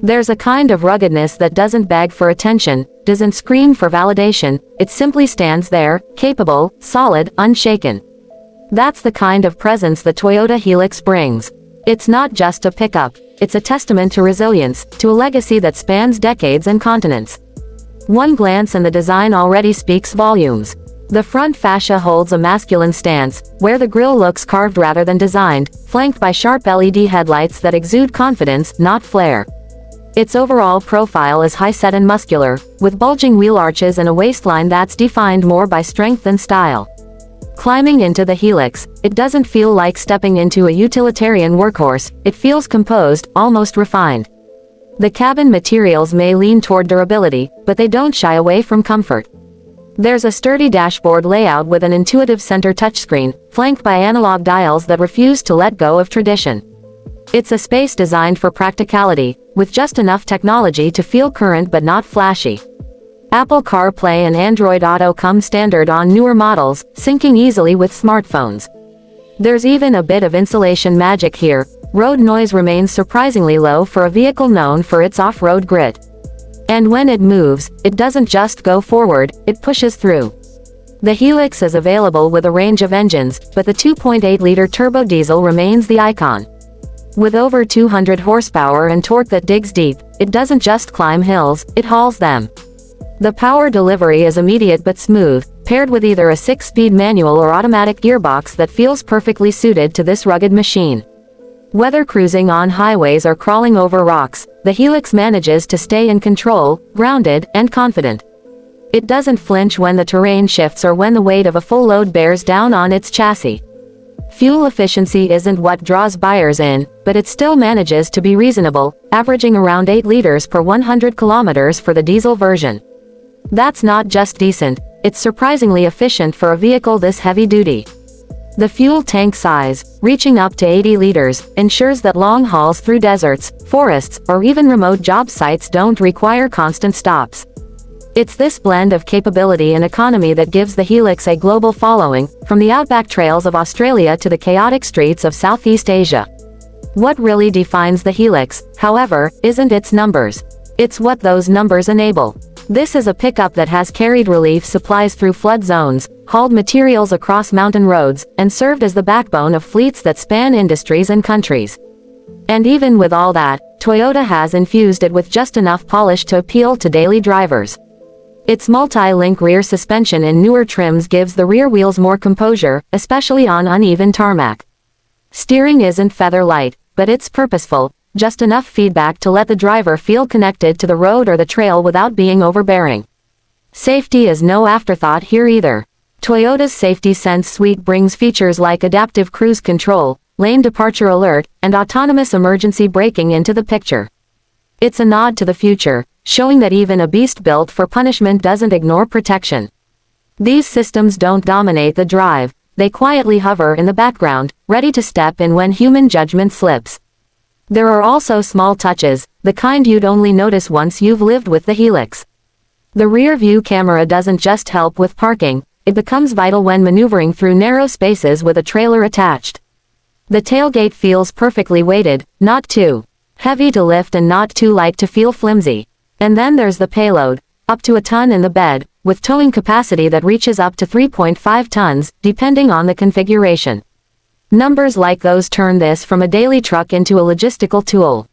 There's a kind of ruggedness that doesn't beg for attention, doesn't scream for validation, it simply stands there, capable, solid, unshaken. That's the kind of presence the Toyota Hilux brings. It's not just a pickup, it's a testament to resilience, to a legacy that spans decades and continents. One glance and the design already speaks volumes. The front fascia holds a masculine stance, where the grille looks carved rather than designed, flanked by sharp LED headlights that exude confidence, not flair. Its overall profile is high-set and muscular, with bulging wheel arches and a waistline that's defined more by strength than style. Climbing into the Hilux, it doesn't feel like stepping into a utilitarian workhorse, it feels composed, almost refined. The cabin materials may lean toward durability, but they don't shy away from comfort. There's a sturdy dashboard layout with an intuitive center touchscreen, flanked by analog dials that refuse to let go of tradition. It's a space designed for practicality, with just enough technology to feel current but not flashy. Apple CarPlay and Android Auto come standard on newer models, syncing easily with smartphones. There's even a bit of insulation magic here. Road noise remains surprisingly low for a vehicle known for its off-road grit. And when it moves, it doesn't just go forward, it pushes through. The Hilux is available with a range of engines, but the 2.8-liter turbo diesel remains the icon. With over 200 horsepower and torque that digs deep, it doesn't just climb hills, it hauls them. The power delivery is immediate but smooth, paired with either a 6-speed manual or automatic gearbox that feels perfectly suited to this rugged machine. Whether cruising on highways or crawling over rocks, the Hilux manages to stay in control, grounded, and confident. It doesn't flinch when the terrain shifts or when the weight of a full load bears down on its chassis. Fuel efficiency isn't what draws buyers in, but it still manages to be reasonable, averaging around 8 liters per 100 kilometers for the diesel version. That's not just decent, it's surprisingly efficient for a vehicle this heavy-duty. The fuel tank size, reaching up to 80 liters, ensures that long hauls through deserts, forests, or even remote job sites don't require constant stops. It's this blend of capability and economy that gives the Hilux a global following, from the outback trails of Australia to the chaotic streets of Southeast Asia. What really defines the Hilux, however, isn't its numbers. It's what those numbers enable. This is a pickup that has carried relief supplies through flood zones, hauled materials across mountain roads, and served as the backbone of fleets that span industries and countries. And even with all that, Toyota has infused it with just enough polish to appeal to daily drivers. Its multi-link rear suspension in newer trims gives the rear wheels more composure, especially on uneven tarmac. Steering isn't feather light, but it's purposeful, just enough feedback to let the driver feel connected to the road or the trail without being overbearing. Safety is no afterthought here either. Toyota's Safety Sense suite brings features like adaptive cruise control, lane departure alert, and autonomous emergency braking into the picture. It's a nod to the future, showing that even a beast built for punishment doesn't ignore protection. These systems don't dominate the drive, they quietly hover in the background, ready to step in when human judgment slips. There are also small touches, the kind you'd only notice once you've lived with the Hilux. The rear view camera doesn't just help with parking, it becomes vital when maneuvering through narrow spaces with a trailer attached. The tailgate feels perfectly weighted, not too heavy to lift and not too light to feel flimsy. And then there's the payload, up to a ton in the bed, with towing capacity that reaches up to 3.5 tons, depending on the configuration. Numbers like those turn this from a daily truck into a logistical tool.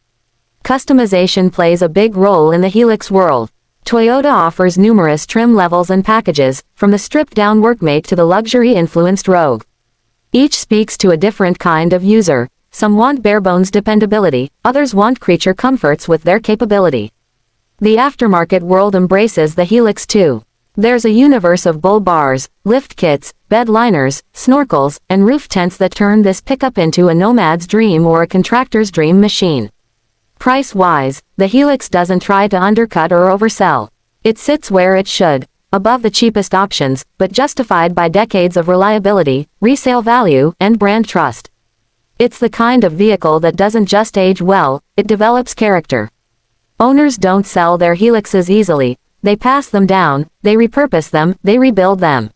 Customization plays a big role in the Hilux world. Toyota offers numerous trim levels and packages, from the stripped-down workmate to the luxury-influenced Rogue. Each speaks to a different kind of user. Some want bare-bones dependability, others want creature comforts with their capability. The aftermarket world embraces the Hilux too. There's a universe of bull bars, lift kits, bed liners, snorkels, and roof tents that turn this pickup into a nomad's dream or a contractor's dream machine. Price-wise, the Hilux doesn't try to undercut or oversell. It sits where it should, above the cheapest options, but justified by decades of reliability, resale value, and brand trust. It's the kind of vehicle that doesn't just age well, it develops character. Owners don't sell their Hiluxes easily, they pass them down, they repurpose them, they rebuild them.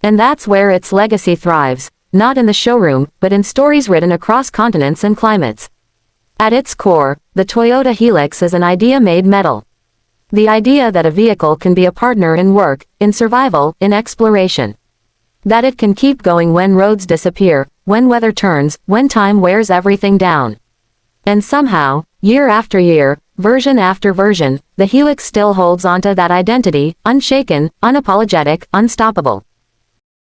And that's where its legacy thrives, not in the showroom, but in stories written across continents and climates. At its core, the Toyota Hilux is an idea made metal. The idea that a vehicle can be a partner in work, in survival, in exploration. That it can keep going when roads disappear, when weather turns, when time wears everything down. And somehow, year after year, version after version, the Hilux still holds onto that identity, unshaken, unapologetic, unstoppable.